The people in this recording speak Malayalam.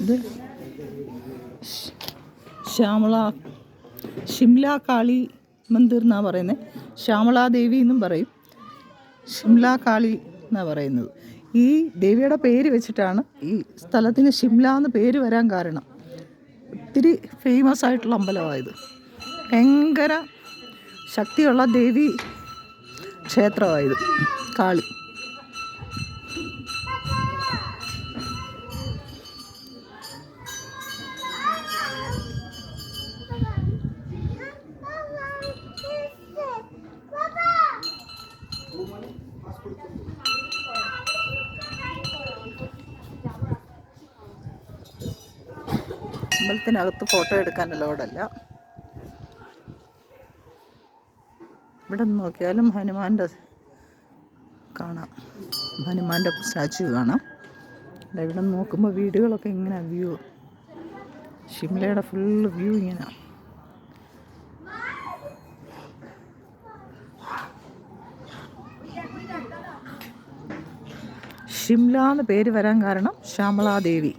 ഇത് ഷിംല കാളി മന്ദിർ എന്നാണ് പറയുന്നത്. ശ്യാമളാദേവി എന്നും പറയും, ഷിംല കാളി എന്നാണ് പറയുന്നത്. ഈ ദേവിയുടെ പേര് വെച്ചിട്ടാണ് ഈ സ്ഥലത്തിന് ഷിംല എന്ന് പേര് വരാൻ കാരണം. ഒത്തിരി ഫേമസ് ആയിട്ടുള്ള അമ്പലമായത്. ഭയങ്കര ശക്തിയുള്ള ദേവി ക്ഷേത്രമായത് കാളി. അമ്പലത്തിനകത്ത് ഫോട്ടോ എടുക്കാൻ അലോഡല്ല. ഇവിടെ നോക്കിയാലും ഹനുമാൻ്റെ കാണാം, ഹനുമാൻ്റെ സ്റ്റാച്ചു കാണാം. ഇവിടെ നോക്കുമ്പോൾ വീടുകളൊക്കെ ഇങ്ങനെ വ്യൂ, ഷിംലയുടെ ഫുള്ള് വ്യൂ ഇങ്ങനെ. ഷിംല എന്ന് പേര് വരാൻ കാരണം ശ്യാമളാദേവി.